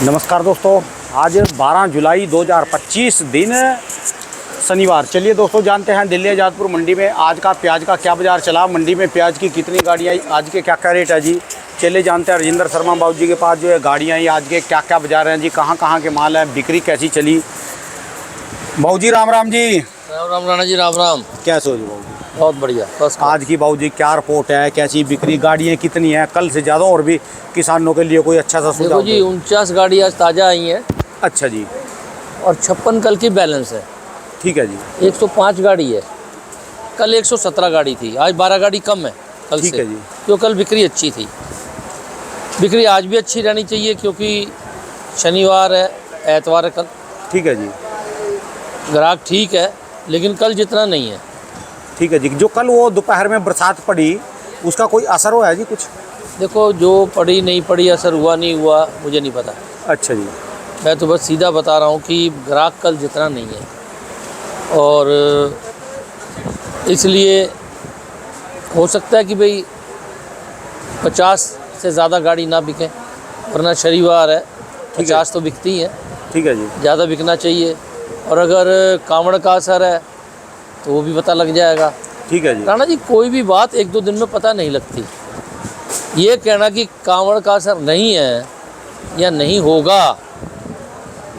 नमस्कार दोस्तों, आज 12 जुलाई 2025 दिन शनिवार। चलिए दोस्तों, जानते हैं दिल्ली आज़ादपुर मंडी में आज का प्याज का क्या बाज़ार चला, मंडी में प्याज की कितनी गाड़ियाँ आई, आज के क्या क्या रेट है जी। चलिए जानते हैं राजेंद्र शर्मा बाबू जी के पास जो है गाड़ियाँ आई, आज के क्या क्या बाज़ार हैं जी, कहाँ कहाँ के माल हैं, बिक्री कैसी चली। बाबू जी राम राम जी। राम राम राणा जी, राम राम। कैसे हो जी बाबू जी? बहुत बढ़िया। बस आज की बाबू जी क्या रिपोर्ट है, कैसी बिक्री, गाड़ियाँ कितनी हैं, कल से ज़्यादा और भी किसानों के लिए कोई अच्छा सा देखो सुझाव जी, 49 गाड़ी आज ताज़ा आई हैं अच्छा जी, और 56 कल की बैलेंस है। ठीक है जी, 105 गाड़ी है, कल 117 गाड़ी थी, आज 12 गाड़ी कम है कल ठीक से। है जी, क्यों कल बिक्री अच्छी थी, बिक्री आज भी अच्छी रहनी चाहिए क्योंकि शनिवार है, एतवार है कल। ठीक है जी, ग्राहक ठीक है लेकिन कल जितना नहीं है। ठीक है जी। जो कल वो दोपहर में बरसात पड़ी उसका कोई असर हुआ है जी कुछ? देखो, जो पड़ी नहीं पड़ी, असर हुआ नहीं हुआ मुझे नहीं पता। अच्छा जी, मैं तो बस सीधा बता रहा हूँ कि ग्राहक कल जितना नहीं है और इसलिए हो सकता है कि भाई 50 से ज़्यादा गाड़ी ना बिके, वरना शनिवार है 50 तो बिकती हैं, ठीक है जी, ज़्यादा बिकना चाहिए। और अगर कांवड़ का असर है तो वो भी पता लग जाएगा। ठीक है जी, राणा जी, कोई भी बात एक दो दिन में पता नहीं लगती। ये कहना कि कांवड़ का असर नहीं है या नहीं होगा,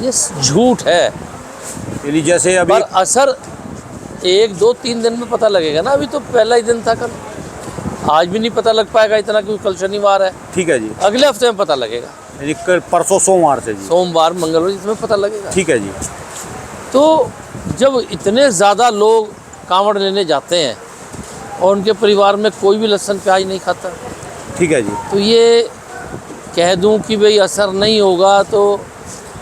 ये झूठ है। यानी जैसे अभी पर असर 1 2 3 दिन में पता लगेगा ना। अभी तो पहला ही दिन था कल, आज भी नहीं पता लग पाएगा इतना क्योंकि कल शनिवार है। ठीक है जी, अगले हफ्ते में पता लगेगा, यानी कल परसों सोमवार से जी, सोमवार मंगलवार इसमें पता लगेगा। ठीक है जी, तो जब इतने ज़्यादा लोग कांवड़ लेने जाते हैं और उनके परिवार में कोई भी लहसुन प्याज नहीं खाता, ठीक है जी, तो ये कह दूं कि भाई असर नहीं होगा तो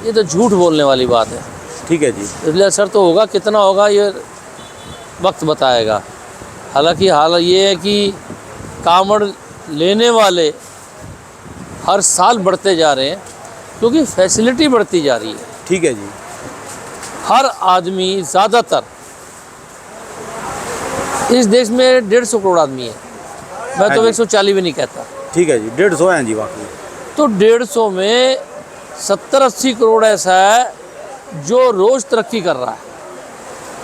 ये तो झूठ बोलने वाली बात है। ठीक है जी, इसलिए असर तो होगा, कितना होगा ये वक्त बताएगा। हालांकि हाल ये है कि कांवड़ लेने वाले हर साल बढ़ते जा रहे हैं क्योंकि फैसिलिटी बढ़ती जा रही है। ठीक है जी, हर आदमी, ज़्यादातर इस देश में 150 करोड़ आदमी है, मैं तो 140 भी नहीं कहता। ठीक है जी, 150 हैं जी वाकई। तो 150 में 70-80 करोड़ ऐसा है जो रोज़ तरक्की कर रहा है।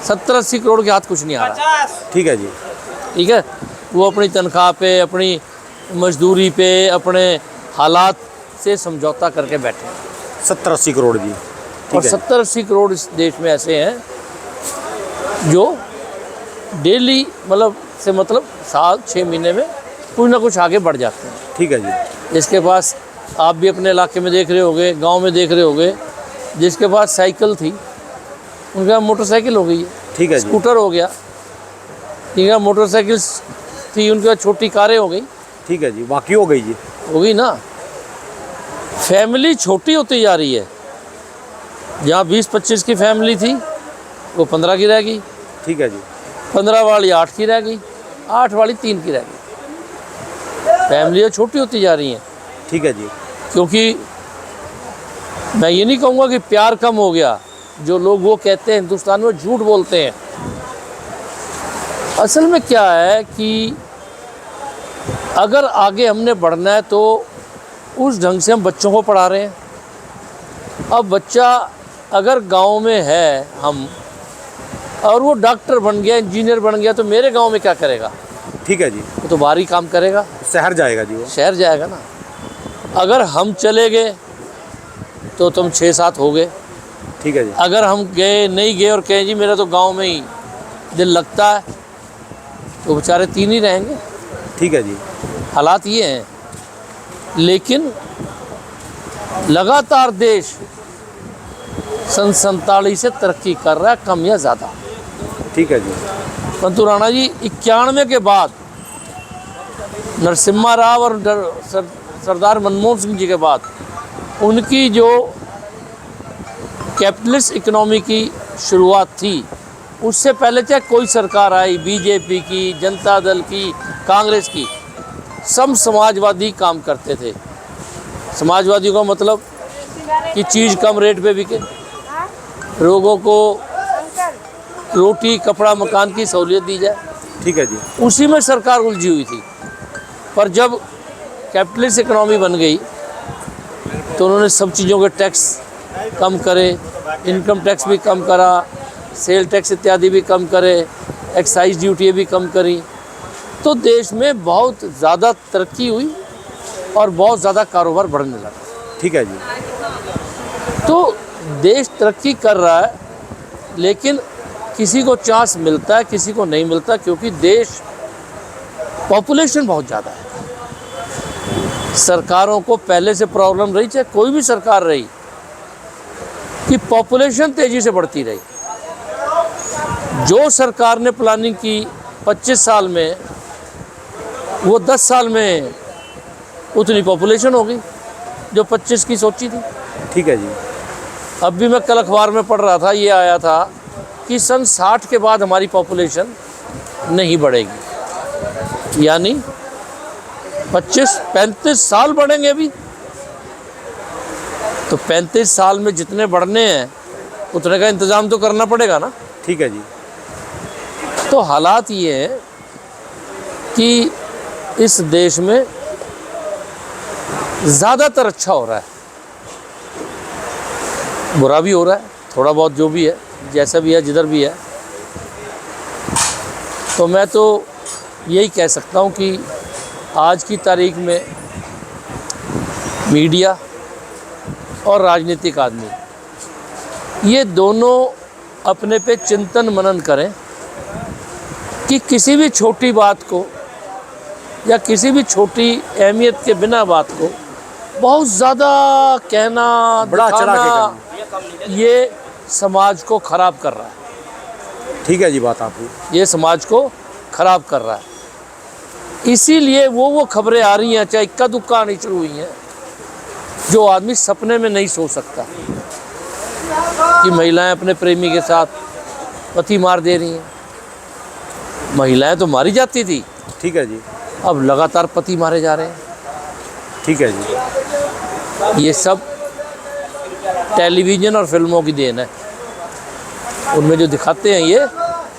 70-80 करोड़ के हाथ कुछ नहीं आ रहा। ठीक है जी, ठीक है, वो अपनी तनख्वाह पे, अपनी मजदूरी पे, अपने हालात से समझौता करके बैठे हैं। 70-80 करोड़ जी, और ठीक है, 70-80 करोड़ इस देश में ऐसे हैं जो डेली मतलब साल 6 महीने में कुछ ना कुछ आगे बढ़ जाते हैं। ठीक है जी, जिसके पास, आप भी अपने इलाके में देख रहे होगे, गांव में देख रहे होगे, जिसके पास साइकिल थी उनके पास मोटरसाइकिल हो गई है, ठीक है जी, स्कूटर हो गया, ठीक है, मोटरसाइकिल थी उनके पास छोटी कारें हो गई, ठीक है जी, बाकी हो गई जी, हो गई ना। फैमिली छोटी होती जा रही है, जहाँ 20-25 की फैमिली थी वो 15 की रह गई, ठीक है जी, 15 वाली 8 की रह गई, 8 वाली 3 की रह गई। फैमिलियाँ छोटी होती जा रही हैं ठीक है जी, क्योंकि मैं ये नहीं कहूँगा कि प्यार कम हो गया। जो लोग वो कहते हैं हिंदुस्तान में झूठ बोलते हैं। असल में क्या है कि अगर आगे हमने बढ़ना है तो उस ढंग से हम बच्चों को पढ़ा रहे हैं। अब बच्चा अगर गांव में है हम और वो डॉक्टर बन गया, इंजीनियर बन गया, तो मेरे गांव में क्या करेगा? ठीक है जी, वो तो बाहरी काम करेगा, शहर जाएगा जी वो, शहर जाएगा ना। अगर हम चले गए तो तुम 6-7 हो गए। ठीक है जी, अगर हम नहीं गए और कहें जी मेरा तो गांव में ही दिल लगता है, तो बेचारे 3 ही रहेंगे। ठीक है जी, हालात ये हैं। लेकिन लगातार देश सन 47 से तरक्की कर रहा है, कम या ज़्यादा। ठीक है जी, परंतु राणा जी 91 के बाद नरसिम्हा राव और सरदार मनमोहन सिंह जी के बाद उनकी जो कैपिटलिस्ट इकोनॉमी की शुरुआत थी, उससे पहले चाहे कोई सरकार आई, बीजेपी की, जनता दल की, कांग्रेस की, सब समाजवादी काम करते थे। समाजवादी का मतलब कि चीज़ कम रेट पे बिके, लोगों को रोटी, कपड़ा, मकान की सहूलियत दी जाए। ठीक है जी, उसी में सरकार उलझी हुई थी। पर जब कैपिटलिस्ट इकोनॉमी बन गई तो उन्होंने सब चीज़ों के टैक्स कम करे, इनकम टैक्स भी कम करा, सेल टैक्स इत्यादि भी कम करे, एक्साइज ड्यूटी भी कम करी। तो देश में बहुत ज़्यादा तरक्की हुई और बहुत ज़्यादा कारोबार बढ़ने लगा। ठीक है जी। तो देश तरक्की कर रहा है, लेकिन किसी को चांस मिलता है, किसी को नहीं मिलता, क्योंकि देश पॉपुलेशन बहुत ज़्यादा है। सरकारों को पहले से प्रॉब्लम रही, चाहे कोई भी सरकार रही, कि पॉपुलेशन तेज़ी से बढ़ती रही। जो सरकार ने प्लानिंग की 25 साल में, वो 10 साल में उतनी पॉपुलेशन हो गई जो 25 की सोची थी। ठीक है जी। अब भी मैं कल अखबार में पढ़ रहा था, ये आया था कि सन 60 के बाद हमारी पॉपुलेशन नहीं बढ़ेगी, यानी 25-35 साल बढ़ेंगे अभी। तो 35 साल में जितने बढ़ने हैं उतने का इंतज़ाम तो करना पड़ेगा ना। ठीक है जी। तो हालात ये हैं कि इस देश में ज़्यादातर अच्छा हो रहा है, बुरा भी हो रहा है थोड़ा बहुत, जो भी है, जैसा भी है, जिधर भी है। तो मैं तो यही कह सकता हूँ कि आज की तारीख में मीडिया और राजनीतिक आदमी ये दोनों अपने पे चिंतन मनन करें कि किसी भी छोटी बात को या किसी भी छोटी अहमियत के बिना बात को बहुत ज़्यादा कहना, बड़ा चढ़ा के दिखाना, ये समाज को ख़राब कर रहा है। ठीक है जी, बात आपकी। ये समाज को ख़राब कर रहा है। इसीलिए वो खबरें आ रही हैं, चाहे इक्का दुक्का आनी शुरू हुई हैं, जो आदमी सपने में नहीं सोच सकता, कि महिलाएं अपने प्रेमी के साथ पति मार दे रही हैं। महिलाएं तो मारी जाती थी, ठीक है जी। अब लगातार पति मारे जा रहे हैं। ठीक है जी। ये सब टेलीविज़न और फिल्मों की देन है। उनमें जो दिखाते हैं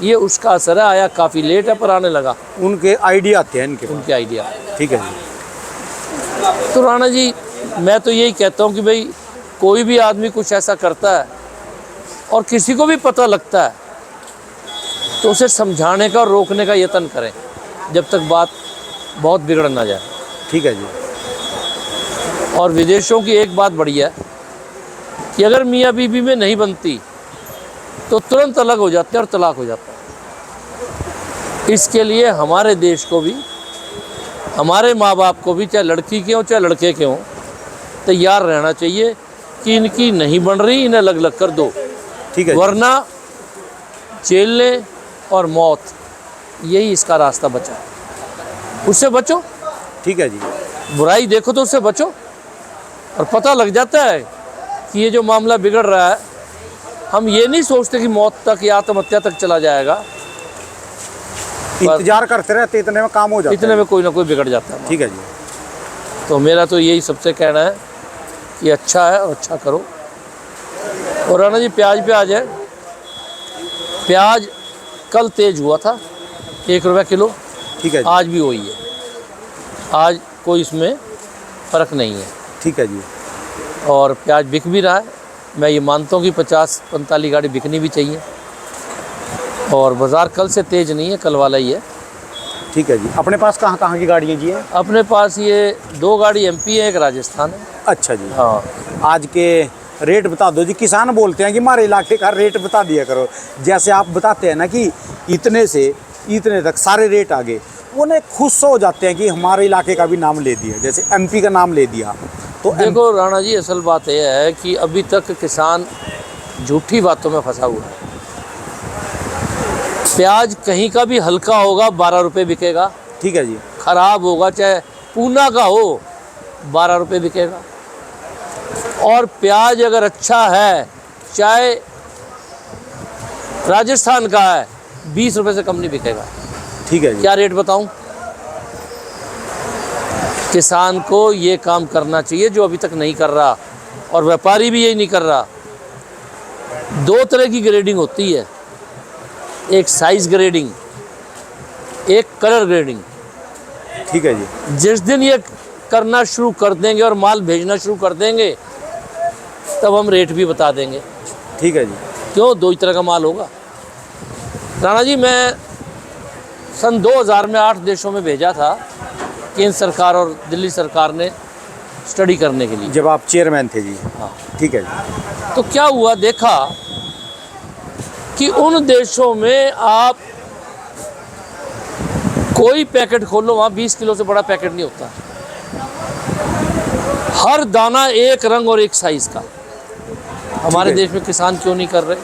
ये उसका असर है। आया काफ़ी लेट है पर आने लगा। उनके आइडिया आते हैं इनके, उनके आइडिया। ठीक है जी। तो राणा जी, मैं तो यही कहता हूँ कि भाई कोई भी आदमी कुछ ऐसा करता है और किसी को भी पता लगता है तो उसे समझाने का और रोकने का यत्न करें, जब तक बात बहुत बिगड़ ना जाए। ठीक है जी। और विदेशों की एक बात बढ़िया है कि अगर मियाँ बीवी में नहीं बनती तो तुरंत अलग हो जाते हैं और तलाक हो जाता है। इसके लिए हमारे देश को भी, हमारे माँ बाप को भी, चाहे लड़की के हों चाहे लड़के के हों, तैयार रहना चाहिए कि इनकी नहीं बन रही, इन्हें अलग अलग कर दो। ठीक है। वरना जेलने और मौत, यही इसका रास्ता बचा है। उससे बचो। ठीक है जी। बुराई देखो तो उससे बचो, और पता लग जाता है कि ये जो मामला बिगड़ रहा है, हम ये नहीं सोचते कि मौत तक या आत्महत्या तक चला जाएगा। इंतजार करते रहते, इतने में काम हो जाता है। इतने में कोई ना कोई बिगड़ जाता है। ठीक है जी। तो मेरा तो यही सबसे कहना है कि अच्छा है और अच्छा करो। और राणा जी, प्याज पे आ जाए। प्याज कल तेज हुआ था, 1 रुपये किलो। ठीक है जी। आज भी वही है, आज कोई इसमें फ़र्क नहीं है। ठीक है जी। और प्याज बिक भी रहा है। मैं ये मानता हूँ कि 50-45 गाड़ी बिकनी भी चाहिए। और बाज़ार कल से तेज़ नहीं है, कल वाला ही है। ठीक है जी। अपने पास कहाँ कहाँ की गाड़ियाँ जी हैं? अपने पास ये 2 गाड़ी MP है, 1 राजस्थान है। अच्छा जी। हाँ। आज के रेट बता दो जी। किसान बोलते हैं कि हमारे इलाके का रेट बता दिया करो। जैसे आप बताते हैं ना कि इतने से इतने तक सारे रेट आ गए, उन्हें खुश हो जाते हैं कि हमारे इलाके का भी नाम ले दिया, जैसे MP का नाम ले दिया। तो देखो राणा जी, असल बात यह है कि अभी तक किसान झूठी बातों में फंसा हुआ है। प्याज कहीं का भी हल्का होगा 12 रुपये बिकेगा। ठीक है जी। ख़राब होगा, चाहे पूना का हो, 12 रुपये बिकेगा। और प्याज अगर अच्छा है, चाहे राजस्थान का है, 20 रुपये से कम नहीं बिकेगा। ठीक है जी। क्या रेट बताऊं? किसान को ये काम करना चाहिए जो अभी तक नहीं कर रहा, और व्यापारी भी यही नहीं कर रहा। 2 तरह की ग्रेडिंग होती है, एक साइज ग्रेडिंग, एक कलर ग्रेडिंग। ठीक है जी। जिस दिन ये करना शुरू कर देंगे और माल भेजना शुरू कर देंगे, तब हम रेट भी बता देंगे। ठीक है जी। क्यों, दो ही तरह का माल होगा। राणा जी, मैं सन 2000 में 8 देशों में भेजा था, केंद्र सरकार और दिल्ली सरकार ने स्टडी करने के लिए। जब आप चेयरमैन थे जी? हाँ। ठीक है जी। तो क्या हुआ, देखा कि उन देशों में आप कोई पैकेट खोलो, वहाँ 20 किलो से बड़ा पैकेट नहीं होता। हर दाना एक रंग और एक साइज का। हमारे देश में किसान क्यों नहीं कर रहे?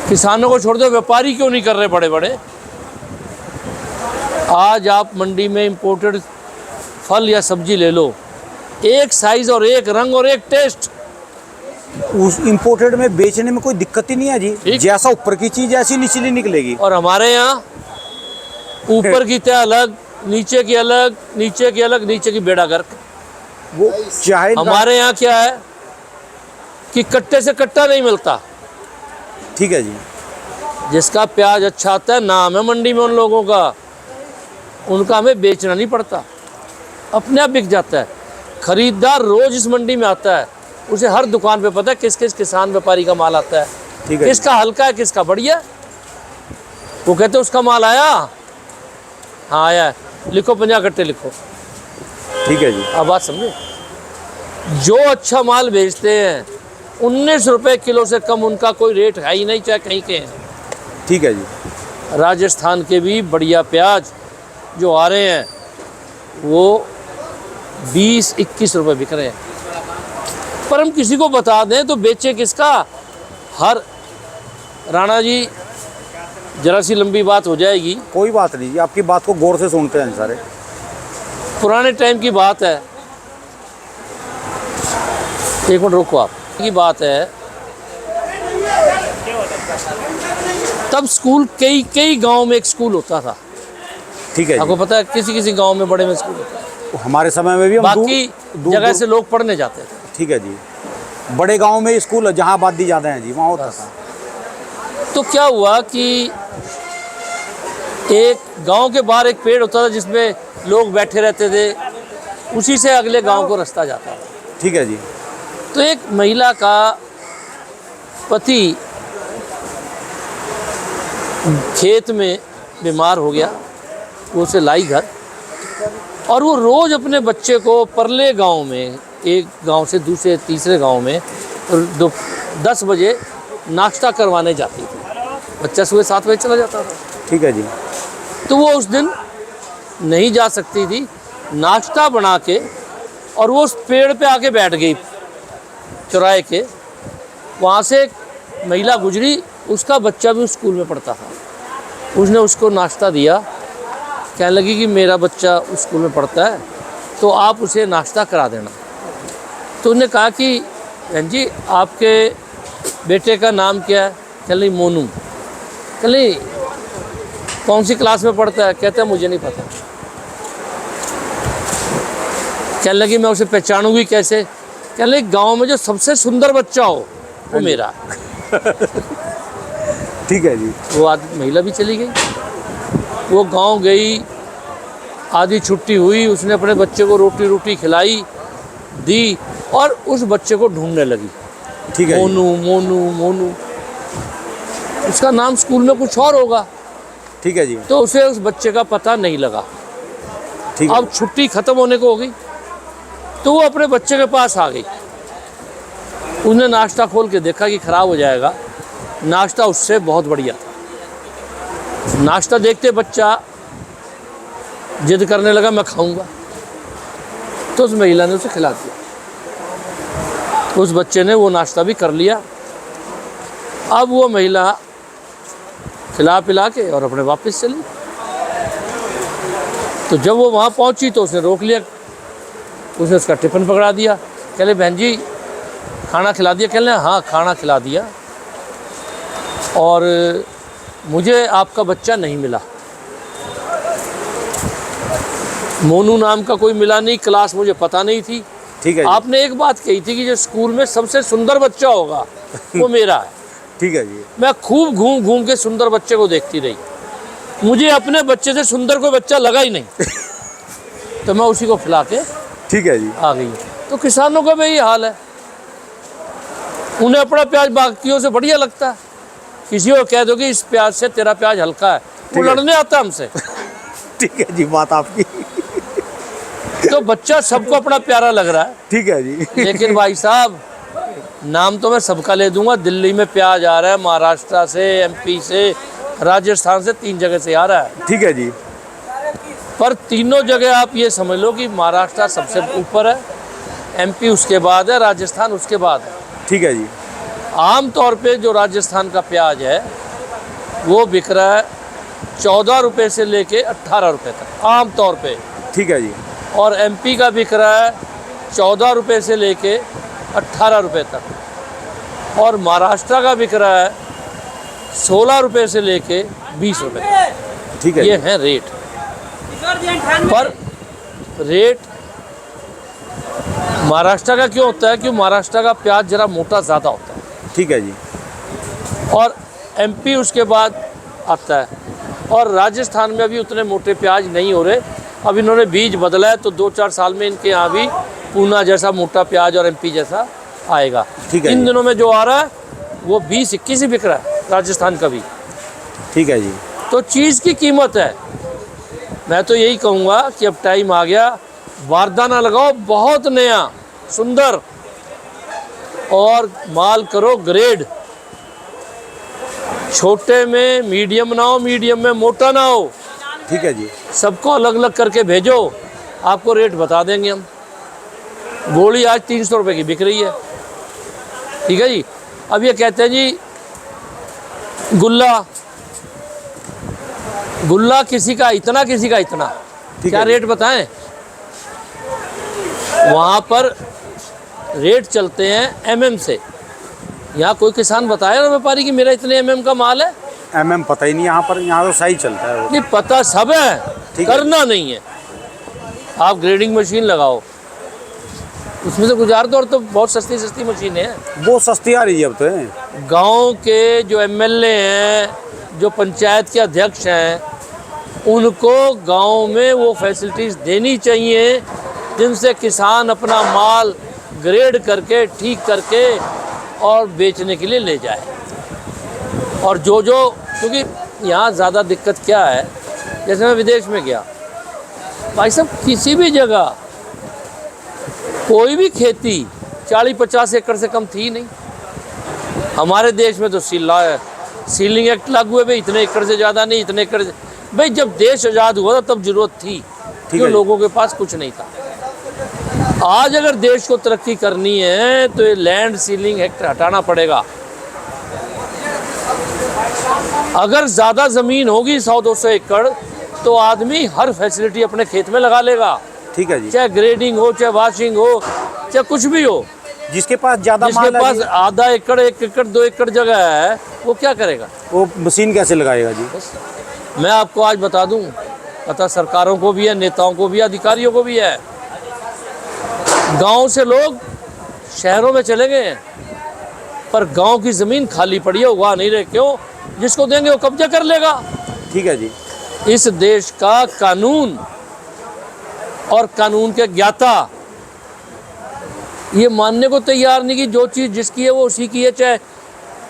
किसानों को छोड़ दो, व्यापारी क्यों नहीं कर रहे बड़े बड़े? आज आप मंडी में इंपोर्टेड फल या सब्जी ले लो, एक साइज और एक रंग और एक टेस्ट। उस इंपोर्टेड में बेचने में कोई दिक्कत ही नहीं है जी, जैसा ऊपर की चीज ऐसी निचली निकलेगी। और हमारे यहाँ ऊपर की तय अलग, नीचे की अलग, नीचे की अलग, नीचे की बेड़ा गर्क। वो चाहे हमारे यहाँ क्या है कि कट्टे से कट्टा नहीं मिलता। ठीक है जी। जिसका प्याज अच्छा आता है, नाम है मंडी में उन लोगों का, उनका हमें बेचना नहीं पड़ता, अपने आप बिक जाता है। खरीदार रोज इस मंडी में आता है, उसे हर दुकान पे पता है किस किस किसान व्यापारी का माल आता है, ठीक है। किसका हल्का है, किसका बढ़िया। वो कहते हैं उसका माल आया, हाँ आया है, लिखो 50 कट्टे लिखो। ठीक है जी। अब बात समझे। जो अच्छा माल बेचते हैं 19 रुपए किलो से कम उनका कोई रेट है ही नहीं, चाहे कहीं के हैं। ठीक है जी। राजस्थान के भी बढ़िया प्याज जो आ रहे हैं वो 20-21 रुपए बिक रहे हैं, पर हम किसी को बता दें तो बेचे किसका? हर राणा जी, जरा सी लंबी बात हो जाएगी। कोई बात नहीं जी, आपकी बात को गौर से सुनते हैं सारे। पुराने टाइम की बात है, एक मिनट रुको, आप की बात है, तब स्कूल कई कई गांव में एक स्कूल होता था। ठीक है आपको जी। पता है, किसी किसी गांव में बड़े में स्कूल होता है। हमारे समय में भी हम बाकी जगह से लोग पढ़ने जाते थे। ठीक है जी। बड़े गांव में स्कूल है जहाँ आबादी ज़्यादा है जी, वहाँ होता था। तो क्या हुआ कि एक गांव के बाहर एक पेड़ होता था जिसमें लोग बैठे रहते थे, उसी से अगले गांव को रास्ता जाता था। ठीक है जी। तो एक महिला का पति खेत में बीमार हो गया, वो उसे लाई घर, और वो रोज़ अपने बच्चे को परले गांव में, एक गांव से दूसरे तीसरे गांव में 10 बजे नाश्ता करवाने जाती थी। बच्चा सुबह 7 बजे चला जाता था। ठीक है जी। तो वो उस दिन नहीं जा सकती थी, नाश्ता बना के, और वो उस पेड़ पे आके बैठ गई चौराहे के। वहाँ से एक महिला गुजरी, उसका बच्चा भी उस स्कूल में पढ़ता था। उसने उसको नाश्ता दिया, कहने लगी कि मेरा बच्चा उस स्कूल में पढ़ता है, तो आप उसे नाश्ता करा देना। तो उसने कहा कि बहन जी, आपके बेटे का नाम क्या है? कहने लगी मोनू। कहने लगी कौन सी क्लास में पढ़ता है? कहता है मुझे नहीं पता। कहने लगी मैं उसे पहचानूंगी कैसे? कहने लगी गाँव में जो सबसे सुंदर बच्चा हो वो मेरा। ठीक है जी। वो महिला भी चली गई। वो गांव गई, आधी छुट्टी हुई, उसने अपने बच्चे को रोटी खिलाई दी और उस बच्चे को ढूंढने लगी। ठीक है। मोनू मोनू मोनू, उसका नाम स्कूल में कुछ और होगा। ठीक है जी। तो उसे उस बच्चे का पता नहीं लगा। ठीक है। अब छुट्टी खत्म होने को हो गई, तो वो अपने बच्चे के पास आ गई। उसने नाश्ता खोल के देखा कि खराब हो जाएगा, नाश्ता उससे बहुत बढ़िया था। नाश्ता देखते बच्चा जिद करने लगा मैं खाऊंगा, तो उस महिला ने उसे खिला दिया। उस बच्चे ने वो नाश्ता भी कर लिया। अब वो महिला खिला पिला के और अपने वापस चली। तो जब वो वहाँ पहुँची तो उसने रोक लिया, उसने उसका टिफ़िन पकड़ा दिया। कह ले बहन जी खाना खिला दिया? कह ले हाँ खाना खिला दिया, और मुझे आपका बच्चा नहीं मिला, मोनू नाम का कोई मिला नहीं, क्लास मुझे पता नहीं थी। ठीक है। आपने एक बात कही थी कि जो स्कूल में सबसे सुंदर बच्चा होगा वो मेरा है। ठीक है जी। मैं खूब घूम घूम के सुंदर बच्चे को देखती रही, मुझे अपने बच्चे से सुंदर कोई बच्चा लगा ही नहीं। तो मैं उसी को खिला के ठीक है जी। आ गई। तो किसानों का भी यही हाल है, उन्हें अपना प्याज बाकियों से बढ़िया लगता है। किसी को कह दो कि इस प्याज से तेरा प्याज हल्का है, वो ठीक है। लड़ने आता है हमसे। ठीक है जी, बात आपकी। तो बच्चा सबको अपना प्यारा लग रहा है। ठीक है जी। लेकिन भाई साहब, नाम तो मैं सबका ले दूंगा। दिल्ली में प्याज आ रहा है, महाराष्ट्र से, एमपी से, राजस्थान से, 3 जगह से आ रहा है। ठीक है जी। पर तीनों जगह आप ये समझ लो कि महाराष्ट्र सबसे ऊपर है, एमपी उसके बाद है, राजस्थान उसके बाद है। ठीक है जी। आम तौर पे जो राजस्थान का प्याज है वो बिक रहा है 14 रुपये से लेके 18 रुपये तक आम तौर पे। ठीक है जी। और एमपी का बिक रहा है 14 रुपये से लेके 18 रुपये तक। और महाराष्ट्र का बिक रहा है 16 रुपये से लेके 20 रुपये तक। ठीक है ये जी। है रेट। पर रेट महाराष्ट्र का क्यों होता है? क्योंकि महाराष्ट्र का प्याज जरा मोटा ज़्यादा होता है। ठीक है जी। और एमपी उसके बाद आता है। और राजस्थान में अभी उतने मोटे प्याज नहीं हो रहे। अब इन्होंने बीज बदला है, तो 2-4 साल में इनके यहाँ भी पूना जैसा मोटा प्याज और एमपी जैसा आएगा। ठीक है इन जी। दिनों में जो आ रहा है वो 20-21 ही बिक रहा है राजस्थान का भी। ठीक है जी। तो चीज़ की कीमत है। मैं तो यही कहूँगा कि अब टाइम आ गया, बारदाना लगाओ बहुत नया सुंदर, और माल करो ग्रेड। छोटे में मीडियम ना हो, मीडियम में मोटा ना हो। ठीक है जी। सबको अलग अलग करके भेजो, आपको रेट बता देंगे हम। गोली आज 300 रुपये की बिक रही है। ठीक है जी। अब ये कहते हैं जी गुल्ला किसी का इतना, किसी का इतना, ठीक क्या है जी। रेट बताएं? वहाँ पर रेट चलते हैं MM से। यहाँ कोई किसान बताया ना व्यापारी कि मेरा इतने MM का माल है? MM पता ही नहीं यहाँ पर, यहाँ तो सही चलता है वो। नहीं, पता सब है, ठीक है। करना नहीं है। आप ग्रेडिंग मशीन लगाओ, उसमें से गुजार दो। और तो बहुत सस्ती सस्ती मशीनें हैं, वो सस्ती आ रही है अब तो। गांव के जो MLA हैं, जो पंचायत के अध्यक्ष हैं, उनको गांव में वो फैसिलिटीज़ देनी चाहिए जिनसे किसान अपना माल ग्रेड करके, ठीक करके और बेचने के लिए ले जाए। और जो क्योंकि यहाँ ज़्यादा दिक्कत क्या है, जैसे मैं विदेश में गया, भाई साहब किसी भी जगह कोई भी खेती 40-50 एकड़ से कम थी नहीं। हमारे देश में तो सीलिंग एक्ट लागू है भाई, इतने एकड़ से ज़्यादा नहीं, इतने एकड़ से। भाई जब देश आज़ाद हुआ था तब जरूरत थी, क्यों? लोगों के पास कुछ नहीं था। आज अगर देश को तरक्की करनी है तो ये लैंड सीलिंग एक्ट हटाना पड़ेगा। अगर ज़्यादा ज़मीन होगी 100-200 एकड़, तो आदमी हर फैसिलिटी अपने खेत में लगा लेगा। ठीक है जी। चाहे ग्रेडिंग हो, चाहे वॉशिंग हो, चाहे कुछ भी हो। जिसके पास ज़्यादा जिसके माल पास है, आधा एकड़, 1 एकड़, 2 एकड़ जगह है, वो क्या करेगा? वो मशीन कैसे लगाएगा जी? मैं आपको आज बता दूं, पता सरकारों को भी है, नेताओं को भी है, अधिकारियों को भी है। गांव से लोग शहरों में चले गए हैं, पर गांव की ज़मीन खाली पड़ी है, उगा नहीं रहे। क्यों? जिसको देंगे वो कब्जा कर लेगा। ठीक है जी। इस देश का कानून और कानून के ज्ञाता ये मानने को तैयार नहीं कि जो चीज़ जिसकी है वो उसी की है, चाहे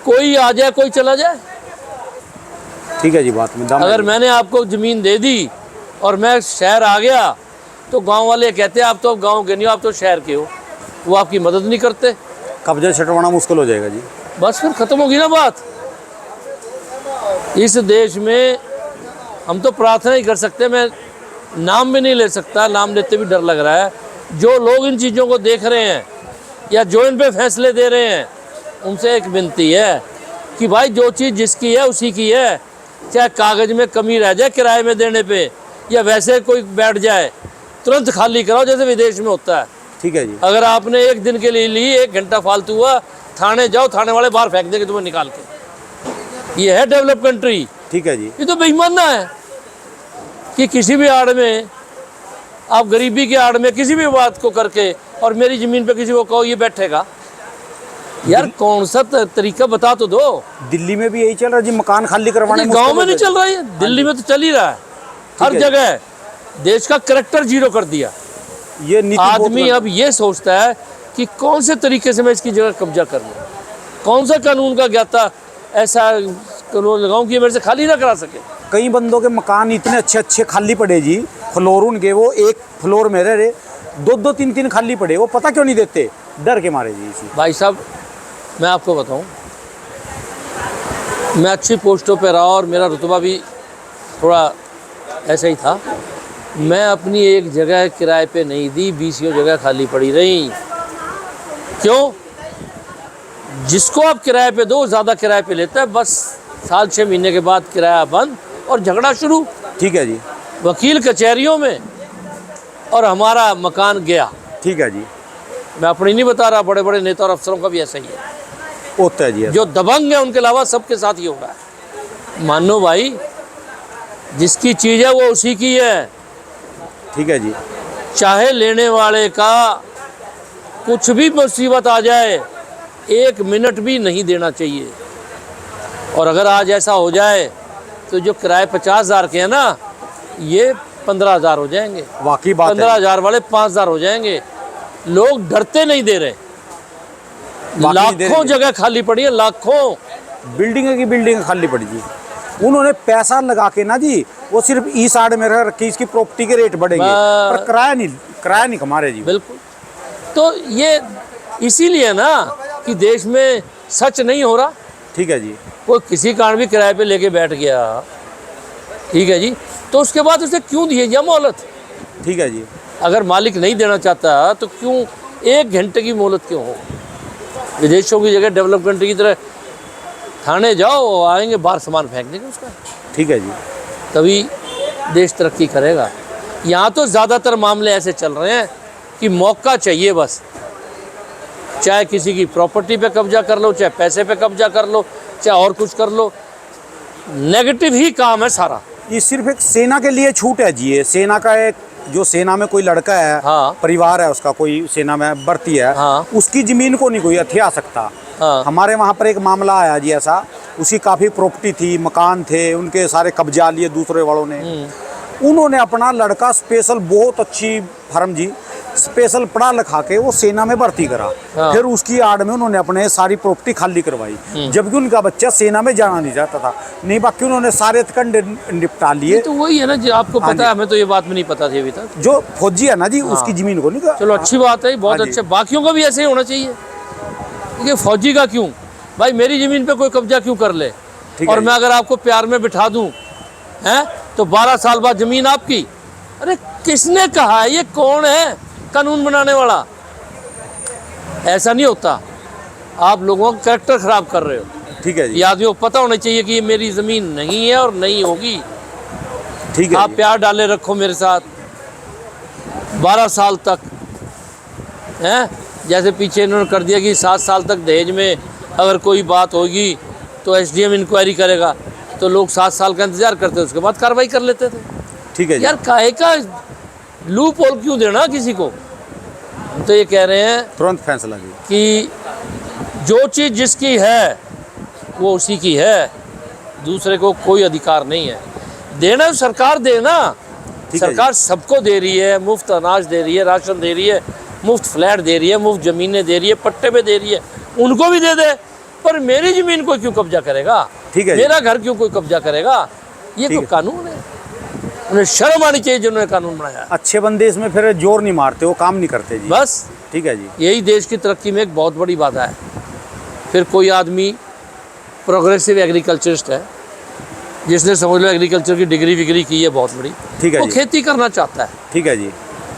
कोई आ जाए कोई चला जाए। ठीक है जी। बात में दम अगर है। मैंने आपको ज़मीन दे दी और मैं शहर आ गया, तो गांव वाले कहते हैं आप तो गांव के नहीं हो, आप तो शहर के हो। वो आपकी मदद नहीं करते। कब्जा छुटवाना मुश्किल हो जाएगा जी। बस फिर ख़त्म होगी ना बात। इस देश में हम तो प्रार्थना ही कर सकते हैं। मैं नाम भी नहीं ले सकता, नाम लेते भी डर लग रहा है। जो लोग इन चीज़ों को देख रहे हैं या जो इन पे फैसले दे रहे हैं, उनसे एक विनती है कि भाई जो चीज़ जिसकी है उसी की है। चाहे कागज़ में कमी रह जाए किराए में देने पे, या वैसे कोई बैठ जाए, तुरंत खाली कराओ जैसे विदेश में होता है। ठीक है जी। अगर आपने 1 दिन के लिए ली, 1 घंटा फालतू हुआ, थाने जाओ, थाने वाले बाहर फेंक देंगे तुम्हें निकाल के। ये है डेवलप कंट्री। ठीक है जी। ये तो बेईमाना है कि किसी भी आड़ में आप गरीबी के आड़ में किसी भी बात को करके और मेरी ज़मीन पे किसी को कहो ये बैठेगा। यार कौन सा तरीका बता तो दो। दिल्ली में भी यही चल रहा है जी, मकान खाली करवाने गांव में नहीं चल रहा है, दिल्ली में तो चल ही रहा है। हर है। जगह देश का करेक्टर जीरो कर दिया। ये नीति बहुत आदमी गलत- अब ये सोचता है कि कौन से तरीके से मैं इसकी जगह कब्जा कर लूँ, कौन सा कानून का ज्ञाता ऐसा कानून लगाऊं कि ये मेरे से खाली ना करा सके। कई बंदों के मकान इतने अच्छे अच्छे खाली पड़े जी, फ्लोर उनके, वो एक फ्लोर में रह रहे, दो दो तीन तीन खाली पड़े, वो पता क्यों नहीं देते? डर के मारे जी इसी। भाई साहब मैं आपको बताऊं, मैं अच्छी पोस्टों पे रहा और मेरा रुतबा भी थोड़ा ऐसा ही था। मैं अपनी एक जगह किराए पे नहीं दी, 20 जगह खाली पड़ी रही। क्यों? जिसको आप किराए पे दो ज़्यादा किराए पे लेता है, बस साल 6 महीने के बाद किराया बंद और झगड़ा शुरू। ठीक है जी, वकील कचहरियों में और हमारा मकान गया। ठीक है जी, मैं अपनी नहीं बता रहा, बड़े बड़े नेता और अफसरों का भी ऐसा ही है। होता है जी ऐसा। जो दबंग है उनके अलावा सबके साथ ही हो रहा है। मानो भाई, जिसकी चीज़ है वो उसी की है। ठीक है जी, चाहे लेने वाले का कुछ भी मुसीबत आ जाए, 1 मिनट भी नहीं देना चाहिए। और अगर आज ऐसा हो जाए तो जो किराए 50,000 के हैं ना, ये 15,000 हो जाएंगे। वाकई बात है। 15,000 वाले 5,000 हो जाएंगे। लोग डरते नहीं दे रहे। वाकई नहीं दे लाखों रहे। जगह खाली पड़ी है, लाखों। बिल्डिंग की बिल्डिंग खाली पड़ी जी। उन्होंने पैसा लगा के ना जी, वो सिर्फ इस आड़ में रख रखी, इसकी प्रॉपर्टी के रेट बढ़ेंगे, पर किराया नहीं कमा रहे जी। बिल्कुल। तो ये इसीलिए ना कि देश में सच नहीं हो रहा। ठीक है जी, कोई किसी कारण भी किराए पे लेके बैठ गया, ठीक है जी, तो उसके बाद उसे क्यों दिए या मोहलत? ठीक है जी, अगर मालिक नहीं देना चाहता तो क्यों 1 घंटे की मोहलत क्यों हो? विदेशों की जगह डेवलप कंट्री की तरह थाने जाओ, आएंगे बाहर सामान फेंक देंगे उसका। ठीक है जी, तभी देश तरक्की करेगा। यहाँ तो ज़्यादातर मामले ऐसे चल रहे हैं कि मौका चाहिए बस, चाहे किसी की प्रॉपर्टी पे कब्जा कर लो, चाहे पैसे पे कब्जा कर लो, चाहे और कुछ कर लो, नेगेटिव ही काम है सारा। ये सिर्फ एक सेना के लिए छूट है जी। ये सेना का एक, जो सेना में कोई लड़का है, हाँ। परिवार है उसका, कोई सेना में भर्ती है, हाँ। उसकी जमीन को नहीं कोई हथिया सकता। हाँ। हमारे वहाँ पर एक मामला आया जी ऐसा, उसकी काफ़ी प्रॉपर्टी थी, मकान थे, उनके सारे कब्जा लिए दूसरे वालों ने। उन्होंने अपना लड़का स्पेशल, बहुत अच्छी फर्म जी, स्पेशल पढ़ा लिखा के वो सेना में भर्ती करा। हाँ। फिर उसकी आड़ में उन्होंने अपने सारी प्रॉपर्टी खाली करवाई, जबकि उनका बच्चा सेना में जाना नहीं चाहता था। नहीं, बाकी उन्होंने सारे कंडे निपटा लिए। तो वही है ना जो आपको हाँ पता है, हमें तो ये बात में नहीं पता थी अभी तक। जो फौजी है ना जी, उसकी जमीन को नहीं। चलो अच्छी बात है, बहुत हाँ जी। अच्छा। बाकियों का भी ऐसे ही होना चाहिए। देखिए फौजी का क्यों भाई, मेरी ज़मीन पे कोई कब्जा क्यों कर ले? ठीक है और जी। मैं अगर आपको प्यार में बिठा दूं, हैं, तो 12 साल बाद ज़मीन आपकी। अरे किसने कहा है? ये कौन है कानून बनाने वाला? ऐसा नहीं होता। आप लोगों का कैरेक्टर खराब कर रहे हो। ठीक है जी, ये आदमी को पता होना चाहिए कि ये मेरी ज़मीन नहीं है और नहीं होगी। ठीक है आप जी। प्यार डाले रखो मेरे साथ 12 साल तक, हैं? जैसे पीछे इन्होंने कर दिया कि 7 साल तक दहेज में अगर कोई बात होगी तो SDM इंक्वायरी करेगा, तो लोग 7 साल का इंतजार करते, उसके बाद कार्रवाई कर लेते थे। ठीक है जी, यार काहे का लूप होल क्यों देना किसी को? हम तो ये कह रहे हैं तुरंत फैसला जी। कि जो चीज़ जिसकी है वो उसी की है, दूसरे को कोई अधिकार नहीं है। देना सरकार देना, ठीक है जी। सरकार सबको दे रही है, मुफ्त अनाज दे रही है, राशन दे रही है, मुफ्त फ्लैट दे रही है, मुफ्त ज़मीनें दे रही है, पट्टे पे दे रही है, उनको भी दे दे। पर मेरी ज़मीन को क्यों कब्जा करेगा? ठीक है जी। मेरा घर क्यों कोई कब्जा करेगा? ये ठीक तो है। कानून है। उन्हें शर्म आनी चाहिए जिन्होंने कानून बनाया। अच्छे बंदे इसमें फिर जोर नहीं मारते, वो काम नहीं करते जी। बस ठीक है जी, यही देश की तरक्की में एक बहुत बड़ी बाधा है। फिर कोई आदमी प्रोग्रेसिव एग्रीकल्चरिस्ट है, जिसने समझ लो एग्रीकल्चर की डिग्री विग्री की है बहुत बड़ी, ठीक है वो जी। खेती करना चाहता है, ठीक है जी,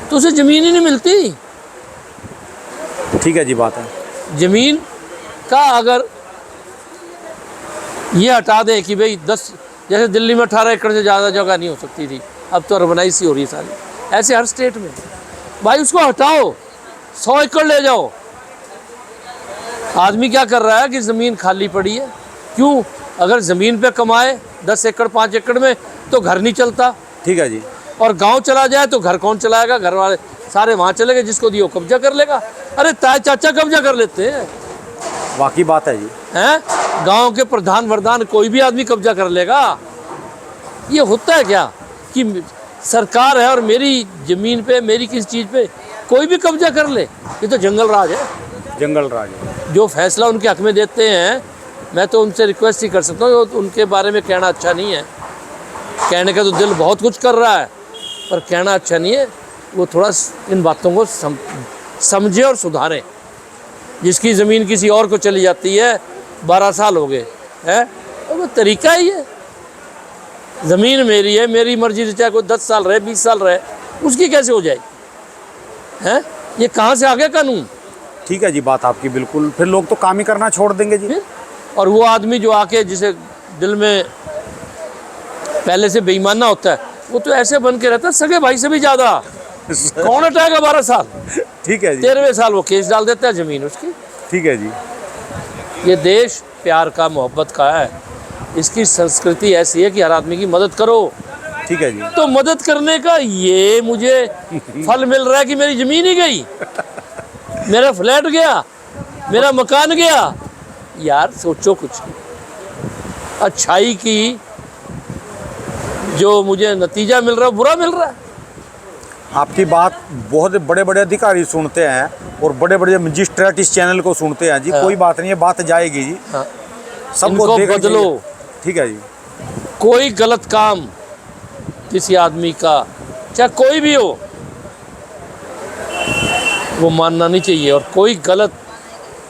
तो उसे ज़मीन ही नहीं मिलती। ठीक है जी, बात है। ज़मीन का अगर ये हटा दें कि भाई 10, जैसे दिल्ली में 18 एकड़ से ज़्यादा जगह नहीं हो सकती थी, अब तो अर्बनाइज सी हो रही है सारी, ऐसे हर स्टेट में। भाई उसको हटाओ, 100 एकड़ ले जाओ। आदमी क्या कर रहा है कि ज़मीन खाली पड़ी है, क्यों? अगर ज़मीन पे कमाए 10 एकड़ 5 एकड़ में तो घर नहीं चलता, ठीक है जी, और गांव चला जाए तो घर कौन चलाएगा? घर वाले सारे वहाँ चले गए, जिसको दियो कब्जा कर लेगा। अरे ताए चाचा कब्जा कर लेते हैं, वाकई बात है जी। हैं? गांव के प्रधान वरदान कोई भी आदमी कब्जा कर लेगा। ये होता है क्या कि सरकार है और मेरी ज़मीन पे, मेरी किसी चीज़ पे कोई भी कब्जा कर ले, ये तो जंगल राज है। जंगल राज है। जो फैसला उनके हक में देते हैं, मैं तो उनसे रिक्वेस्ट ही कर सकता हूँ, उनके बारे में कहना अच्छा नहीं है। कहने का तो दिल बहुत कुछ कर रहा है, पर कहना अच्छा नहीं है। वो थोड़ा इन बातों को समझे और सुधारें। जिसकी ज़मीन किसी और को चली जाती है, 12 साल हो गए है, तो वो तरीका ही है। ज़मीन मेरी है, मेरी मर्जी से, चाहे कोई 10 साल रहे, 20 साल रहे, उसकी कैसे हो जाएगी है? ये कहाँ से आ गया कानून? ठीक है जी, बात आपकी बिल्कुल। फिर लोग तो काम ही करना छोड़ देंगे जी। और वो आदमी जो आके जिसे दिल में पहले से बेईमाना होता है, वो तो ऐसे बन के रहता है सगे भाई से भी ज़्यादा। कौन हटाएगा 12 साल? ठीक है जी। 13वें साल वो केस डाल देता है ज़मीन उसकी। ठीक है जी। ये देश प्यार का, मोहब्बत का है। इसकी संस्कृति ऐसी है कि हर आदमी की मदद करो। ठीक है जी। तो मदद करने का ये मुझे फल मिल रहा है कि मेरी ज़मीन ही गई, मेरा फ्लैट गया, मेरा मकान गया। यार सोचो कुछ। अच्छाई की जो मुझे नतीजा मिल रहा है, बुरा मिल रहा है। आपकी बात बहुत बड़े बड़े अधिकारी सुनते हैं और बड़े बड़े मजिस्ट्रेट इस चैनल को सुनते हैं जी। हाँ। कोई बात नहीं है, बात जाएगी जी। हाँ। सबको इनको देखना बदलो। चाहिए। ठीक है जी। कोई गलत काम किसी आदमी का, चाहे कोई भी हो, वो मानना नहीं चाहिए। और कोई गलत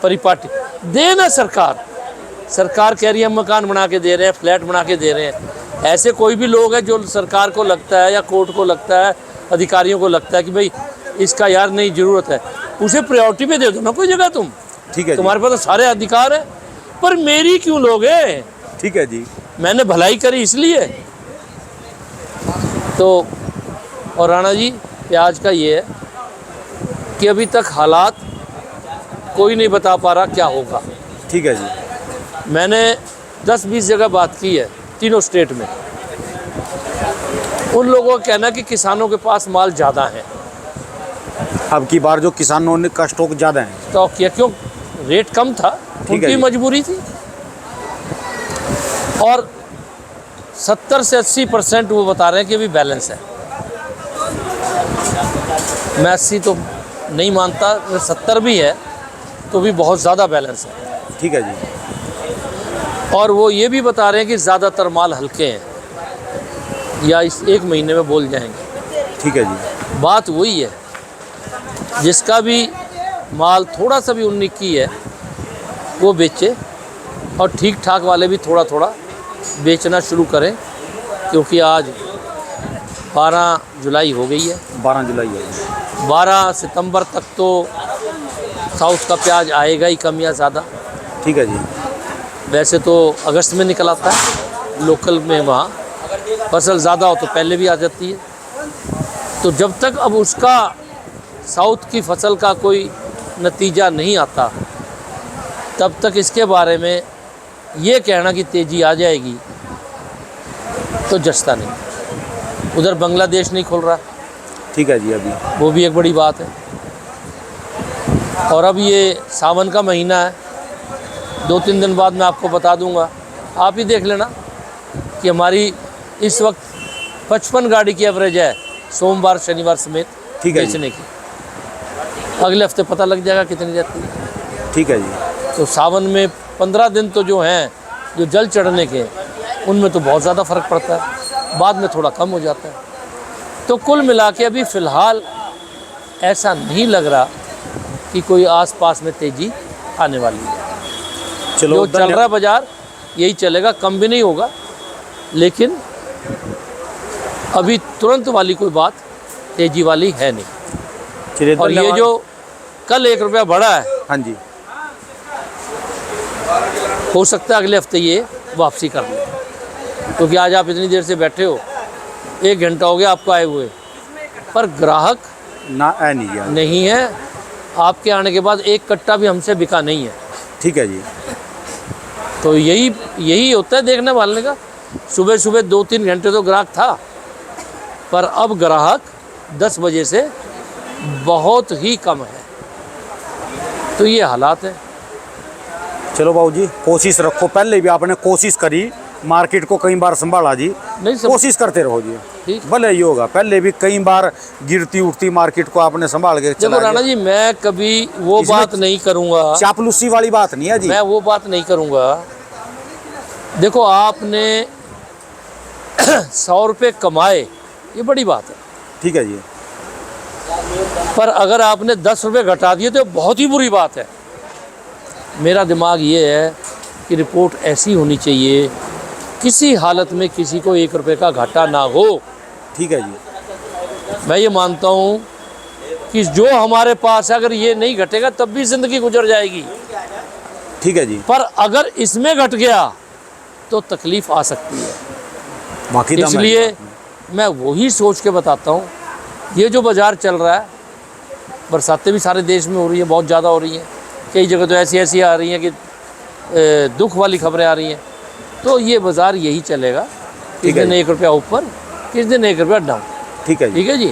परिपाटी देना, सरकार कह रही है हम मकान बना के दे रहे हैं, फ्लैट बना के दे रहे हैं। ऐसे कोई भी लोग हैं जो सरकार को लगता है या कोर्ट को लगता है, अधिकारियों को लगता है कि भाई इसका यार नहीं ज़रूरत है, उसे प्रायोरिटी पे दे दो ना कोई जगह तुम। ठीक है। तुम्हारे पास तो सारे अधिकार हैं, पर मेरी क्यों लोगे? ठीक है जी। मैंने भलाई करी इसलिए। तो और राणा जी, प्याज का ये है कि अभी तक हालात कोई नहीं बता पा रहा क्या होगा। ठीक है जी। मैंने 10-20 जगह बात की है, तीनों स्टेट में। उन लोगों का कहना कि किसानों के पास माल ज़्यादा है। अब की बार जो किसानों ने का स्टॉक ज़्यादा है, स्टॉक किया क्यों? रेट कम था, है उनकी जी। मजबूरी थी। और 70 से 80% वो बता रहे हैं कि अभी बैलेंस है। मैं 80 तो नहीं मानता, अगर 70 भी है तो भी बहुत ज़्यादा बैलेंस है। ठीक है जी। और वो ये भी बता रहे हैं कि ज़्यादातर माल हल्के हैं या इस 1 महीने में बोल जाएंगे। ठीक है जी। बात वही है, जिसका भी माल थोड़ा सा भी 19 की है वो बेचे, और ठीक ठाक वाले भी थोड़ा थोड़ा बेचना शुरू करें, क्योंकि आज 12 जुलाई हो गई है। 12 जुलाई है। 12 सितंबर तक तो साउथ का प्याज आएगा ही, कम या ज़्यादा। ठीक है जी। वैसे तो अगस्त में निकल आता है लोकल में, वहाँ फसल ज़्यादा हो तो पहले भी आ जाती है। तो जब तक अब उसका साउथ की फसल का कोई नतीजा नहीं आता, तब तक इसके बारे में ये कहना कि तेज़ी आ जाएगी तो जचता नहीं। उधर बांग्लादेश नहीं खुल रहा। ठीक है जी। अभी वो भी एक बड़ी बात है। और अब ये सावन का महीना है, 2-3 दिन बाद मैं आपको बता दूंगा, आप ही देख लेना कि हमारी इस वक्त 55 गाड़ी की एवरेज है, सोमवार शनिवार समेत ठीक है जी। बेचने की। अगले हफ्ते पता लग जाएगा कितनी रहती है। ठीक है जी। तो सावन में 15 दिन तो जो हैं, जो जल चढ़ने के, उनमें तो बहुत ज़्यादा फ़र्क पड़ता है, बाद में थोड़ा कम हो जाता है। तो कुल मिला के अभी फ़िलहाल ऐसा नहीं लग रहा कि कोई आसपास में तेज़ी आने वाली है। चलो, जो चल रहा है बाज़ार यही चलेगा, कम भी नहीं होगा, लेकिन अभी तुरंत वाली कोई बात तेज़ी वाली है नहीं। चलिए, और ये जो कल 1 रुपया बढ़ा है, हाँ जी, हो सकता है अगले हफ्ते ये वापसी कर ले, क्योंकि आज आप इतनी देर से बैठे हो, 1 घंटा हो गया आपको आए हुए, पर ग्राहक ना है नहीं यार। नहीं है। आपके आने के बाद 1 कट्टा भी हमसे बिका नहीं है। ठीक है जी। तो यही होता है देखने वाले का। सुबह सुबह 2-3 घंटे तो ग्राहक था, पर अब ग्राहक 10 बजे से बहुत ही कम है। तो ये हालात है। चलो बाबूजी, कोशिश रखो। पहले भी आपने कोशिश करी मार्केट को कई बार संभाला जी, नहीं कोशिश करते रहो जी, ठीक। भले ही होगा। पहले भी कई बार गिरती उठती मार्केट को आपने संभाल के देखो चला राणा जी, मैं कभी वो इसमें बात नहीं करूंगा, चापलूसी वाली बात नहीं है जी। मैं वो बात नहीं करूंगा। देखो आपने 100 रुपये कमाए, ये बड़ी बात है, ठीक है जी, पर अगर आपने 10 रुपये घटा दिए तो बहुत ही बुरी बात है। मेरा दिमाग ये है कि रिपोर्ट ऐसी होनी चाहिए, किसी हालत में किसी को 1 रुपये का घाटा ना हो। ठीक है जी, मैं ये मानता हूँ कि जो हमारे पास है, अगर ये नहीं घटेगा तब भी ज़िंदगी गुजर जाएगी, ठीक है जी, पर अगर इसमें घट गया तो तकलीफ़ आ सकती है। बाकी दम है। इसलिए मैं वही सोच के बताता हूँ, ये जो बाज़ार चल रहा है, बरसातें भी सारे देश में हो रही है, बहुत ज़्यादा हो रही हैं, कई जगह तो ऐसी ऐसी आ रही हैं कि दुख वाली खबरें आ रही हैं। तो ये बाज़ार यही चलेगा, किस दिन 1 रुपया ऊपर, किस दिन 1 रुपया डाउन। ठीक है जी, ठीक है जी,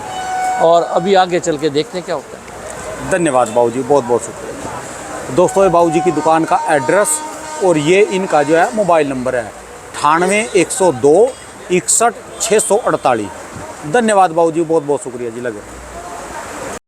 और अभी आगे चल के देखते हैं क्या होता है। धन्यवाद बाबूजी, बहुत बहुत शुक्रिया। दोस्तों ये बाबूजी की दुकान का एड्रेस और ये इनका जो है मोबाइल नंबर है 98 102 61 648। धन्यवाद बाबूजी, बहुत बहुत शुक्रिया जी लगे।